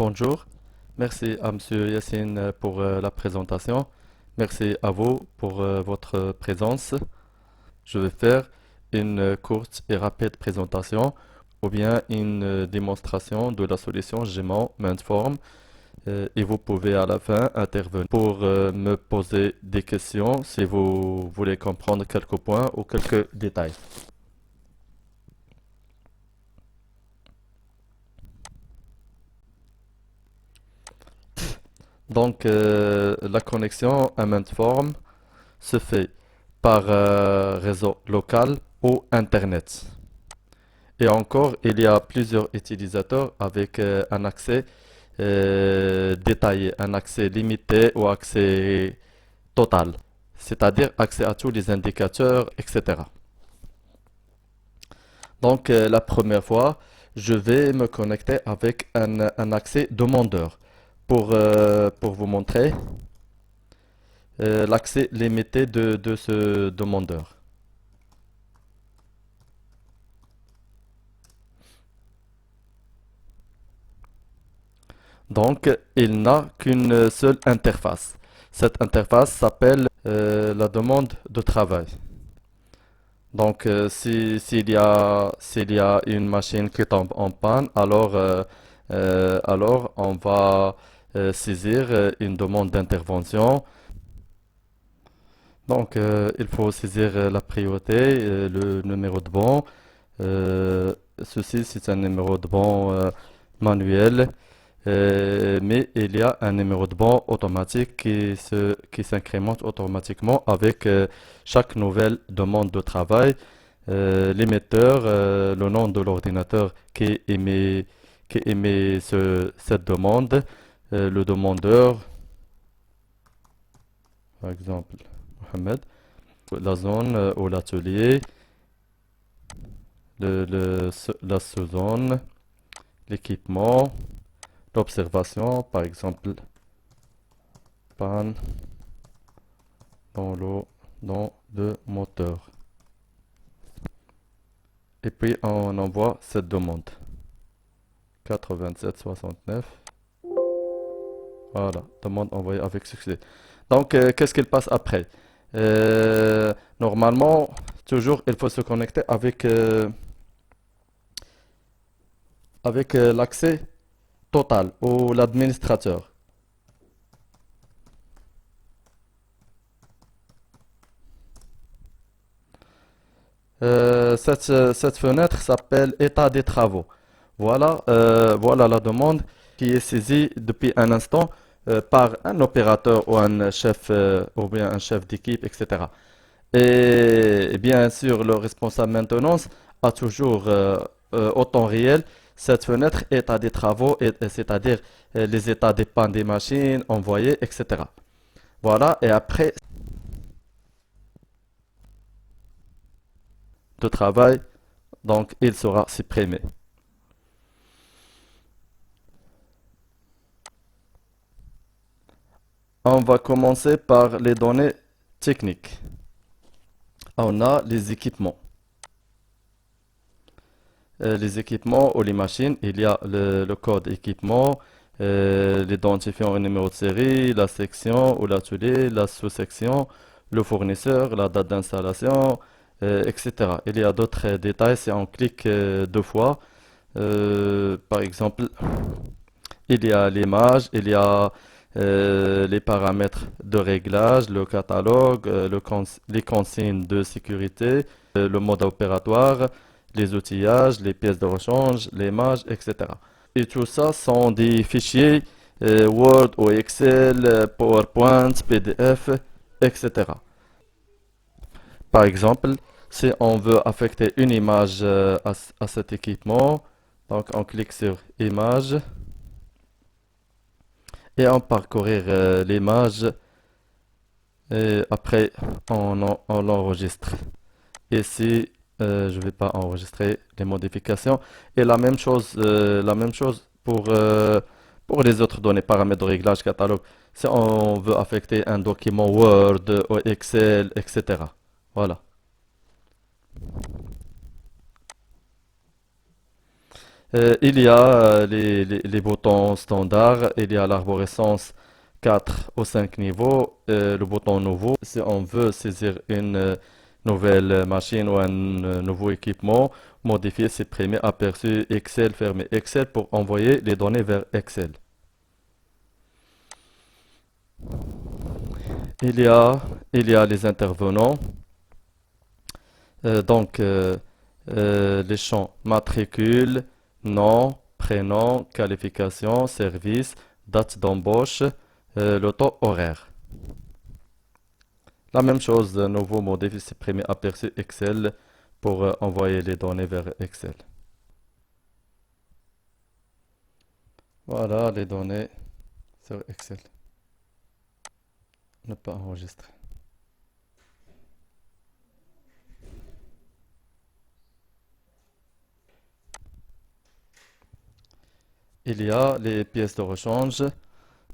Bonjour, merci à Monsieur Yassine pour la présentation. Merci à vous pour votre présence. Je vais faire une courte et rapide présentation ou bien une démonstration de la solution Gmon Mainform et vous pouvez à la fin intervenir pour me poser des questions si vous voulez comprendre quelques points ou quelques détails. Donc la connexion à Mainform se fait par réseau local ou Internet. Et encore, il y a plusieurs utilisateurs avec un accès détaillé, un accès limité ou accès total, c'est-à-dire accès à tous les indicateurs, etc. Donc, la première fois, je vais me connecter avec un accès demandeur pour vous montrer l'accès limité de ce demandeur. Donc, il n'a qu'une seule interface. Cette interface s'appelle la demande de travail. Donc, s'il y a une machine qui tombe en panne, alors on va saisir une demande d'intervention. Donc, il faut saisir la priorité, le numéro de bon. Euh, Ceci, c'est un numéro de bon manuel. Mais il y a un numéro de banc automatique qui s'incrémente automatiquement avec chaque nouvelle demande de travail. L'émetteur, le nom de l'ordinateur qui émet cette demande, le demandeur, par exemple, Mohamed, la zone ou l'atelier, la sous-zone, l'équipement, l'observation, par exemple, panne dans dans le moteur. Et puis on envoie cette demande. 8769. Voilà, demande envoyée avec succès. Donc, qu'est-ce qu'il passe après? Normalement, toujours, il faut se connecter avec l'accès total ou l'administrateur. Cette fenêtre s'appelle État des travaux. Voilà la demande qui est saisie depuis un instant par un opérateur ou un chef ou bien un chef d'équipe, etc. Et bien sûr, le responsable maintenance a toujours au temps réel cette fenêtre état des travaux, c'est-à-dire les états des pannes des machines envoyées, etc. Voilà, et après de travail, donc il sera supprimé. On va commencer par les données techniques. On a les équipements. Les équipements ou les machines, il y a le code équipement, l'identifiant au numéro de série, la section ou l'atelier, la sous-section, le fournisseur, la date d'installation, etc. Il y a d'autres détails si on clique deux fois. Par exemple, il y a l'image, il y a les paramètres de réglage, le catalogue, les consignes de sécurité, le mode opératoire, les outillages, les pièces de rechange, l'image, etc. Et tout ça sont des fichiers Word ou Excel, PowerPoint, PDF, etc. Par exemple, si on veut affecter une image à cet équipement, donc on clique sur Image et on parcourir l'image et après on l'enregistre. Ici, je ne vais pas enregistrer les modifications. Et la même chose pour les autres données, paramètres de réglage, catalogue. Si on veut affecter un document Word ou Excel, etc. Voilà. Il y a les boutons standards, il y a l'arborescence 4 ou 5 niveaux, le bouton nouveau, si on veut saisir une nouvelle machine ou un nouveau équipement, modifier, supprimer, aperçu, Excel, fermer Excel pour envoyer les données vers Excel. Il y a, il y a les intervenants, donc les champs matricule, nom, prénom, qualification, service, date d'embauche, le taux horaire. La même chose, nouveau modifie, supprimer, aperçu, Excel pour envoyer les données vers Excel. Voilà les données sur Excel. Ne pas enregistrer. Il y a les pièces de rechange,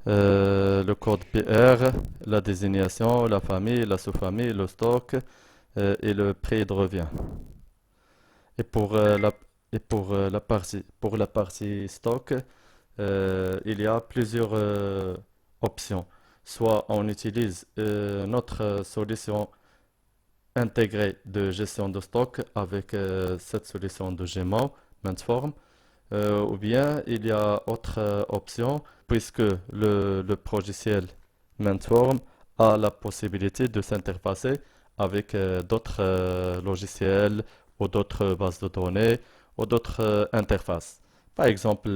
le code PR, la désignation, la famille, la sous-famille, le stock et le prix de revient. Et pour la partie stock, il y a plusieurs options. Soit on utilise notre solution intégrée de gestion de stock avec cette solution de Gmao, Mentform, ou bien il y a autre option puisque le logiciel Mentform a la possibilité de s'interfacer avec d'autres logiciels ou d'autres bases de données ou d'autres interfaces. Par exemple,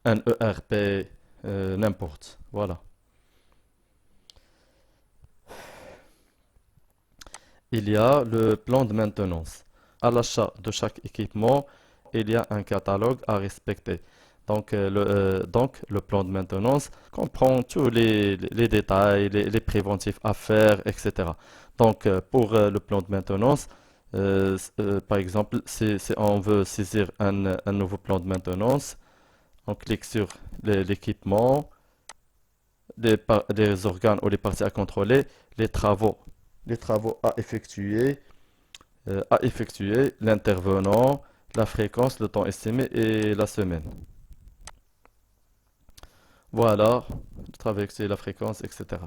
un ERP, n'importe. Voilà. Il y a le plan de maintenance. À l'achat de chaque équipement, il y a un catalogue à respecter. Donc, le plan de maintenance comprend tous les détails, les préventifs à faire, etc. Donc, pour le plan de maintenance, par exemple, si on veut saisir un nouveau plan de maintenance, on clique sur l'équipement, les organes ou les parties à contrôler, les travaux, les travaux à effectuer, l'intervenant, la fréquence, le temps estimé et la semaine. Voilà, le travail effectué, la fréquence, etc.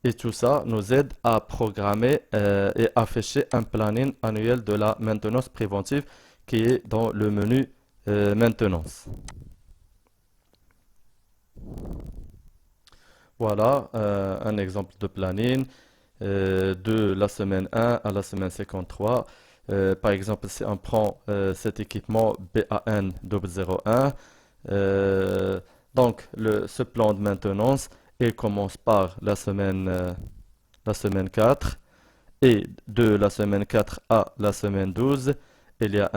Et tout ça nous aide à programmer et afficher un planning annuel de la maintenance préventive qui est dans le menu maintenance. Voilà un exemple de planning de la semaine 1 à la semaine 53. Par exemple, si on prend cet équipement BAN 001, donc ce plan de maintenance, il commence par la semaine 4 et de la semaine 4 à la semaine 12, il y a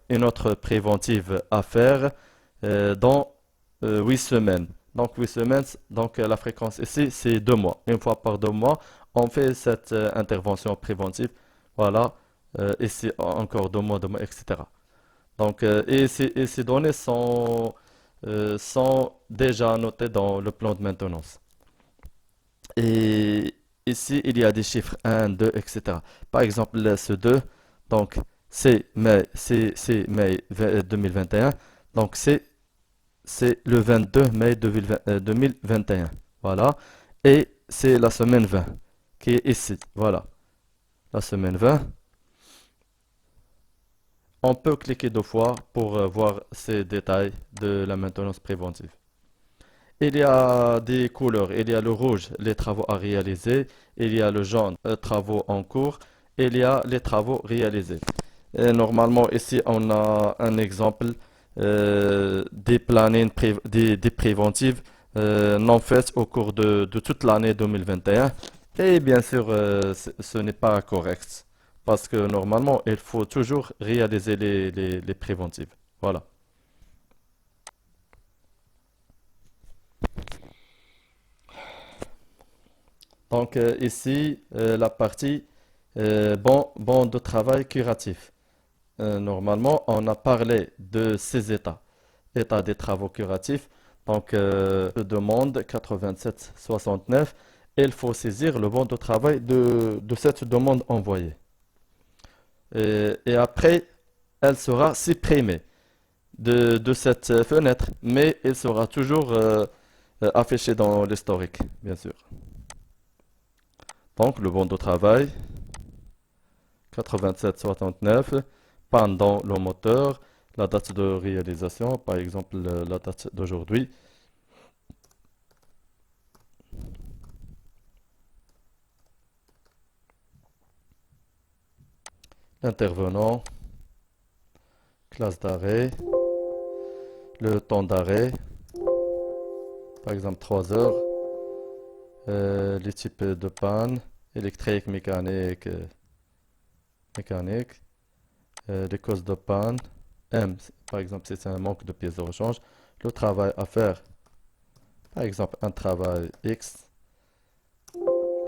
une autre préventive à faire dans 8 semaines. Donc 8 semaines, donc la fréquence ici, c'est 2 mois. Une fois par 2 mois, on fait cette intervention préventive. Voilà, ici encore 2 mois, etc. Donc, et ces données sont déjà notées dans le plan de maintenance. Et ici, il y a des chiffres 1, 2, etc. Par exemple, ce 2, donc c'est mai 2021. Donc, c'est le 22 mai 2021. Voilà. Et c'est la semaine 20 qui est ici. Voilà. La semaine 20. On peut cliquer 2 fois pour voir ces détails de la maintenance préventive. Il y a des couleurs. Il y a le rouge, les travaux à réaliser. Il y a le jaune, travaux en cours. Il y a les travaux réalisés. Et normalement, ici, on a un exemple des plannings, des préventives non faites au cours de toute l'année 2021. Et bien sûr, ce n'est pas correct. Parce que normalement, il faut toujours réaliser les préventives. Voilà. Donc ici, la partie bon de travail curatif. Normalement, on a parlé de ces états. État des travaux curatifs. Donc, demande 8769. Il faut saisir le bon de travail de cette demande envoyée. Et après, elle sera supprimée. de cette fenêtre, mais il sera toujours affiché dans l'historique, bien sûr. Donc, le bon de travail, 8769, panne dans le moteur, la date de réalisation, par exemple la date d'aujourd'hui, l'intervenant, classe d'arrêt, le temps d'arrêt, par exemple 3 heures, les types de panne, électrique, mécanique, mécanique, les causes de panne, M, par exemple, si c'est un manque de pièces de rechange, le travail à faire, par exemple, un travail X,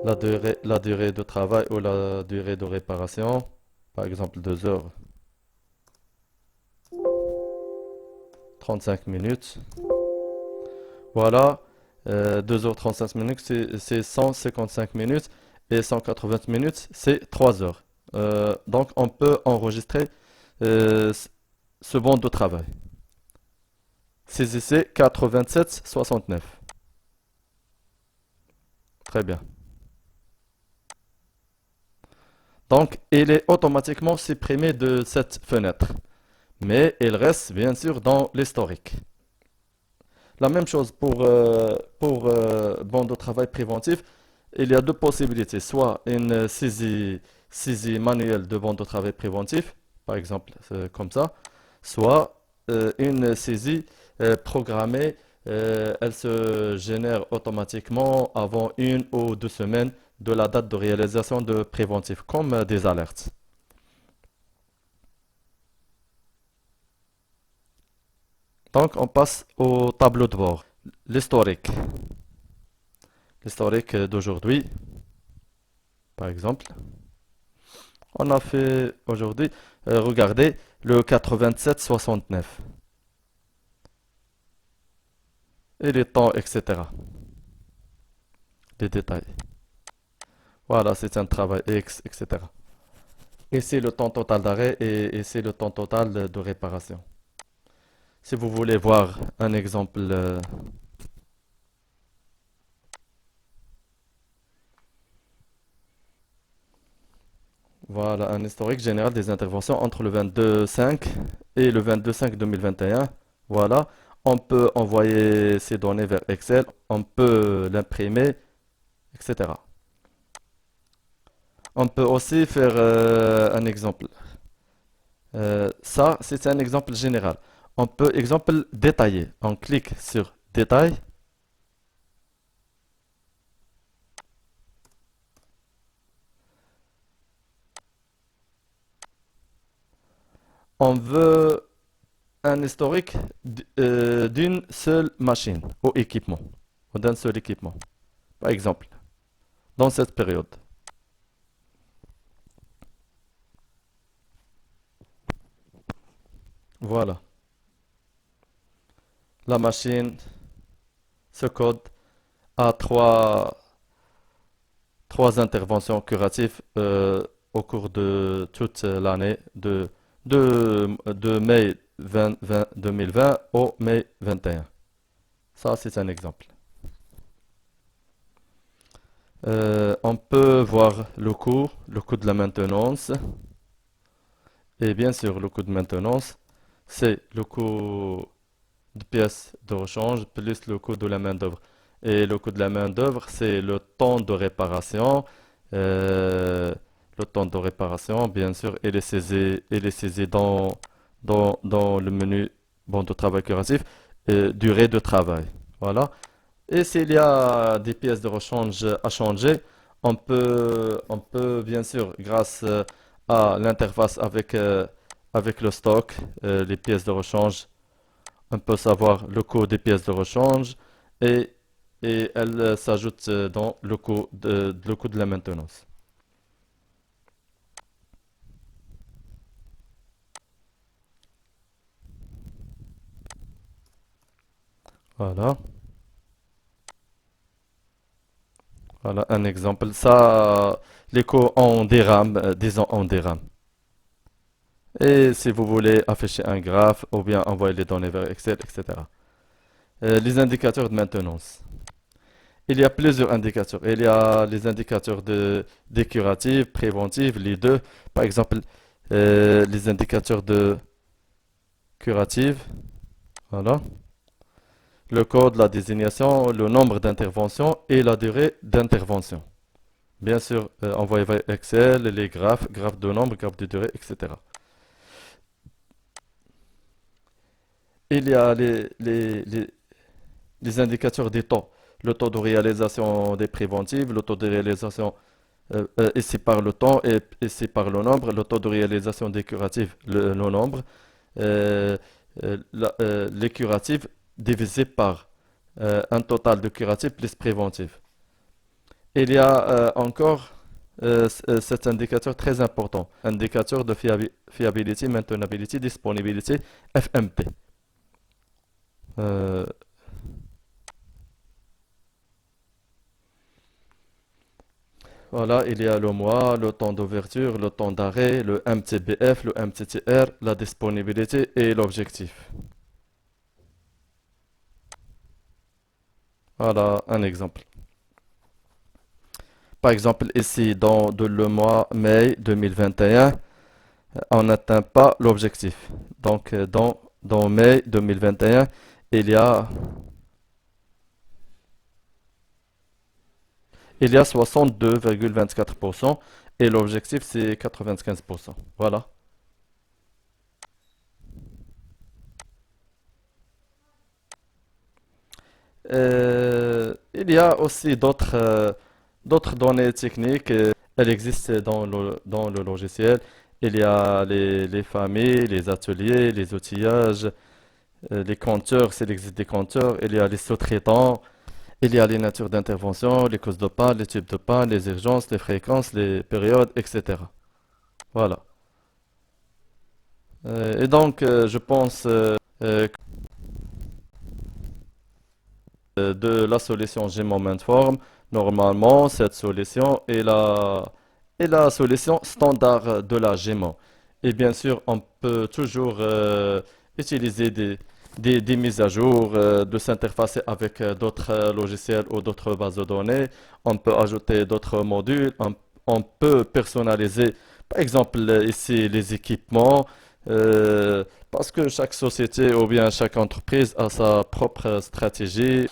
la durée de travail ou la durée de réparation, par exemple 2 heures, 35 minutes. Voilà, 2 heures 35 minutes, c'est 155 minutes et 180 minutes, c'est 3 heures. Donc, on peut enregistrer euh, ce bon de travail. Saisissez 8769. Très bien. Donc, il est automatiquement supprimé de cette fenêtre. Mais il reste bien sûr dans l'historique. La même chose pour bon de travail préventif. Il y a deux possibilités. Soit une saisie manuelle de bon de travail préventif, par exemple comme ça, soit une saisie programmée. Elle se génère automatiquement avant 1 ou 2 semaines de la date de réalisation de préventif, comme des alertes. Donc, on passe au tableau de bord. L'historique. L'historique d'aujourd'hui, par exemple. On a fait aujourd'hui, regardez, le 87-69. Et les temps, etc. Les détails. Voilà, c'est un travail X, etc. Et c'est le temps total d'arrêt et c'est le temps total de réparation. Si vous voulez voir un exemple, voilà, un historique général des interventions entre le 22-5 et le 22-5-2021. Voilà, on peut envoyer ces données vers Excel, on peut l'imprimer, etc. On peut aussi faire un exemple. Ça, c'est un exemple général. On peut, exemple détaillé. On clique sur détail. On veut un historique d'une seule machine ou équipement, ou d'un seul équipement. Par exemple, dans cette période. Voilà. La machine, ce code a trois interventions curatives au cours de toute l'année de mai 2020 au mai 21. Ça, c'est un exemple. On peut voir le coût de la maintenance. Et bien sûr, le coût de maintenance, c'est le coût de pièces de rechange plus le coût de la main-d'œuvre. Et le coût de la main-d'œuvre, c'est le temps de réparation. euh, le temps de réparation, bien sûr, il est saisi dans le menu bon de travail curatif, durée de travail. Voilà. Et s'il y a des pièces de rechange à changer, on peut bien sûr, grâce à l'interface avec le stock, les pièces de rechange, on peut savoir le coût des pièces de rechange et, et elles s'ajoutent dans le coût de la maintenance. Voilà, voilà un exemple. Ça, les coûts en DRAM, disons en DRAM. Et si vous voulez afficher un graphe ou bien envoyer les données vers Excel, etc. Les indicateurs de maintenance. Il y a plusieurs indicateurs. Il y a les indicateurs des curatives, préventives, les deux. Par exemple, les indicateurs de curative, voilà. Le code, la désignation, le nombre d'interventions et la durée d'intervention. Bien sûr, envoyer vers Excel, les graphes, graphes de nombre, graphes de durée, etc. Il y a les indicateurs des temps. Le taux de réalisation des préventives, le taux de réalisation ici par le temps et ici par le nombre, le taux de réalisation des curatives, le nombre, euh, les curatives divisé par un total de curatives plus préventives. Il y a encore cet indicateur très important, indicateur de fiability, maintainability, disponibility, FMP. Euh, Voilà, il y a le mois, le temps d'ouverture, le temps d'arrêt, le MTBF, le MTTR, la disponibilité et l'objectif. Voilà un exemple. Par exemple, ici, le mois mai 2021, on n'atteint pas l'objectif. Donc, dans mai 2021, il y a, il y a 62,24% et l'objectif, c'est 95%. Voilà. Il y a aussi d'autres données techniques. Elles existent dans le logiciel. Il y a les familles, les ateliers, les outillages, les compteurs, s'il existe des compteurs. Il y a les sous-traitants. Il y a les natures d'intervention, les causes de panne, les types de panne, les urgences, les fréquences, les périodes, etc. Voilà. Et donc, je pense de la solution G Moment Form. Normalement, cette solution est la solution standard de la Gmon. Et bien sûr, on peut toujours utiliser des mises à jour, de s'interfacer avec d'autres logiciels ou d'autres bases de données. On peut ajouter d'autres modules. On peut personnaliser, par exemple, ici, les équipements. Parce que chaque société ou bien chaque entreprise a sa propre stratégie